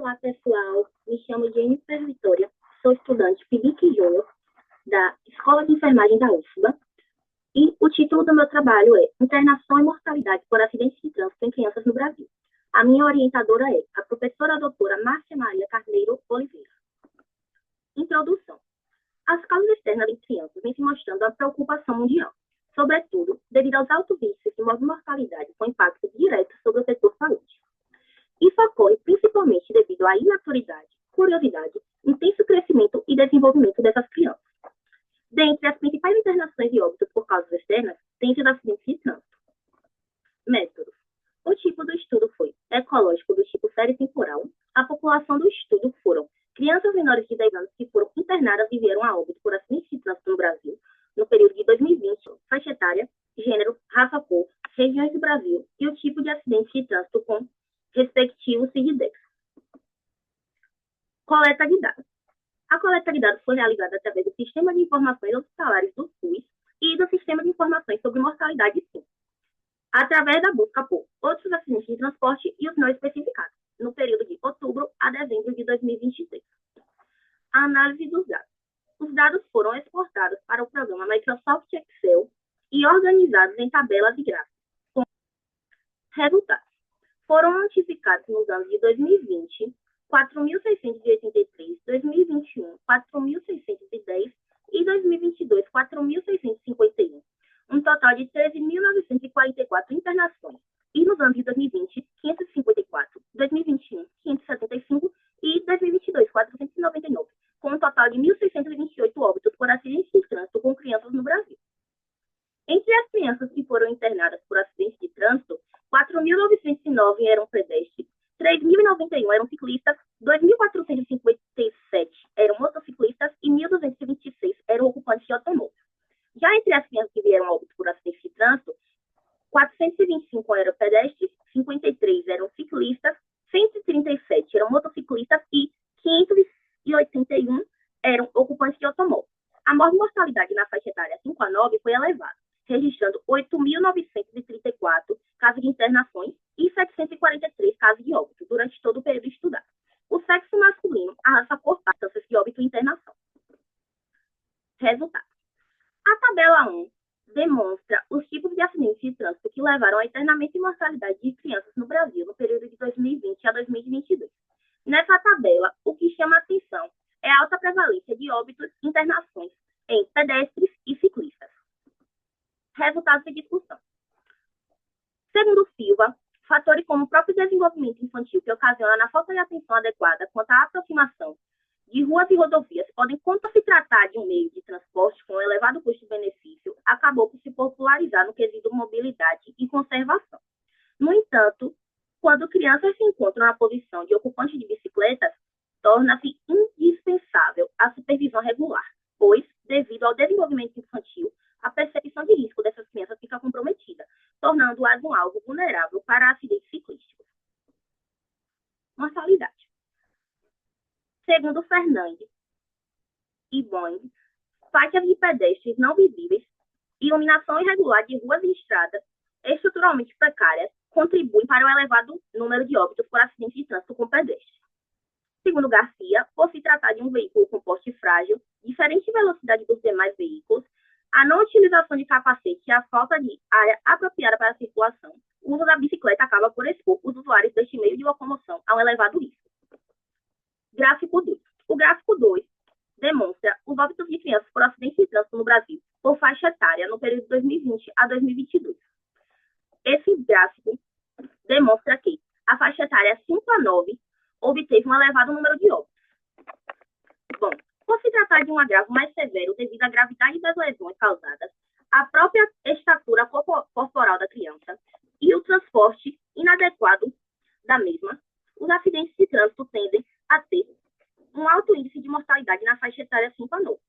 Olá, pessoal. Me chamo Jennifer Vitória. Sou estudante PIBIC Júnior da Escola de Enfermagem da UFBA. E o título do meu trabalho é Internação e Mortalidade por Acidentes de Trânsito em Crianças no Brasil. A minha orientadora é a professora doutora Márcia Maria Carneiro Oliveira. Introdução. As causas externas em crianças vêm se mostrando uma preocupação mundial, sobretudo devido aos altos índices de mortalidade com impacto direto sobre o setor saúde. Isso ocorre principalmente devido à imaturidade, curiosidade, intenso crescimento e desenvolvimento dessas crianças. Dentre as principais internações e óbitos por causas externas, tem os acidentes de trânsito. Métodos. O tipo do estudo foi ecológico do tipo série temporal. A população do estudo foram crianças menores de 10 anos que foram internadas e vieram a óbito por acidentes de trânsito no Brasil, no período de 2020, faixa etária, gênero, raça, cor, regiões do Brasil e o tipo de acidente de trânsito com respectivo CID-10. Coleta de dados. A coleta de dados foi realizada através do Sistema de Informações Hospitalares do SUS e do Sistema de Informações sobre Mortalidade SIM, através da busca por outros acidentes de transporte e os não especificados, no período de outubro a dezembro de 2023. A análise dos dados. Os dados foram exportados para o programa Microsoft Excel e organizados em tabelas e gráficos. Com resultados. Foram notificados nos anos de 2020, 4.683, 2021, 4.610 e 2022, 4.651, um total de 13.944 internações. E nos anos de 2020, 554, 2021, 575 e 2022, 499, com um total de 1.628 óbitos por acidentes de trânsito com crianças no Brasil. Entre as crianças que foram internadas por acidentes de trânsito, 4.909 eram pedestres, 3.091 eram ciclistas, 2.457 eram motociclistas e 1.226 eram ocupantes de automóvel. Já entre as crianças que vieram a óbito por acidentes de trânsito, 425 eram pedestres, 53 eram ciclistas, 137 eram motociclistas e 581 eram ocupantes de automóvel. A mortalidade na faixa etária 5 a 9 foi elevada, registrando 8.934 casos de internações e 743 casos de óbito durante todo o período estudado. O sexo masculino, a raça cor, taxas de óbito e internação. Resultados. A tabela 1 demonstra os tipos de acidentes de trânsito que levaram ao internamento e mortalidade de crianças no Brasil no período de 2020 a 2022. Nessa tabela, o que chama a atenção é a alta prevalência de óbitos e internações em pedestres e ciclistas. Resultados de discussão. Segundo Silva, fatores como o próprio desenvolvimento infantil que ocasiona na falta de atenção adequada quanto à aproximação de ruas e rodovias podem, quanto se tratar de um meio de transporte com elevado custo-benefício, acabou por se popularizar no quesito mobilidade e conservação. No entanto, quando crianças se encontram na posição de ocupantes de bicicletas, torna-se indispensável a supervisão regular, pois, devido ao desenvolvimento infantil, a percepção de risco dessas crianças fica comprometida, tornando-as um alvo vulnerável para acidentes ciclísticos. Mortalidade. Segundo Fernandes e Boing, faixas de pedestres não visíveis, iluminação irregular de ruas e estradas estruturalmente precárias contribuem para o elevado número de óbitos por acidentes de trânsito com pedestres. Segundo Garcia, por se tratar de um veículo com porte frágil, diferente velocidade dos demais veículos, a não utilização de capacete e a falta de área apropriada para a circulação, o uso da bicicleta acaba por expor os usuários deste meio de locomoção a um elevado risco. Gráfico 2. O gráfico 2 demonstra os óbitos de crianças por acidentes de trânsito no Brasil, por faixa etária, no período de 2020 a 2022. Esse gráfico demonstra que a faixa etária 5 a 9 obteve um elevado número de óbitos. Bom, por se tratar de um agravo mais severo devido à gravidade das lesões causadas, a própria estatura corporal da criança e o transporte inadequado da mesma, os acidentes de trânsito tendem a ter um alto índice de mortalidade na faixa etária 5 a 9.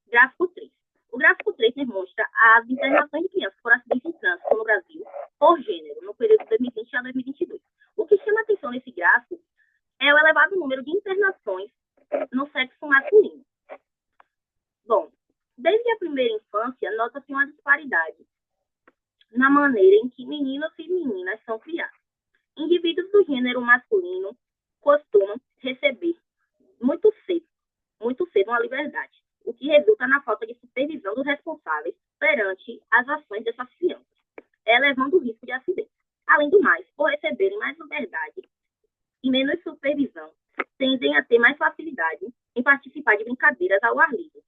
Gráfico 3. O gráfico 3 demonstra as internações de crianças por acidentes de trânsito no Brasil por gênero, no período de 2020 a 2022. O que chama atenção nesse gráfico é o elevado número de internações no sexo masculino. Bom, desde a primeira infância, nota-se uma disparidade na maneira em que meninos e meninas são criados. Indivíduos do gênero masculino resulta na falta de supervisão dos responsáveis perante as ações dessas crianças, elevando o risco de acidente. Além do mais, por receberem mais liberdade e menos supervisão, tendem a ter mais facilidade em participar de brincadeiras ao ar livre,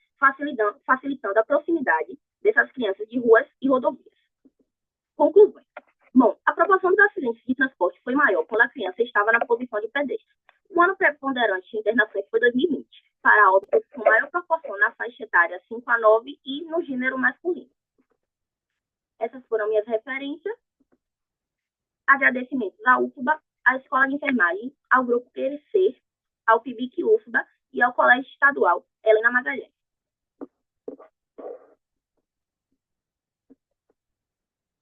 facilitando a proximidade dessas crianças de ruas e rodovias. Conclusões. Bom, a proporção dos acidentes de transporte foi maior quando a criança estava na posição de pedestre. O ano preponderante de internações foi 2020, para óbitos com maior proporção na faixa etária 5 a 9 e no gênero masculino. Essas foram minhas referências. Agradecimentos à UFBA, à Escola de Enfermagem, ao Grupo Crescer, ao PIBIC UFBA e ao Colégio Estadual Helena Magalhães.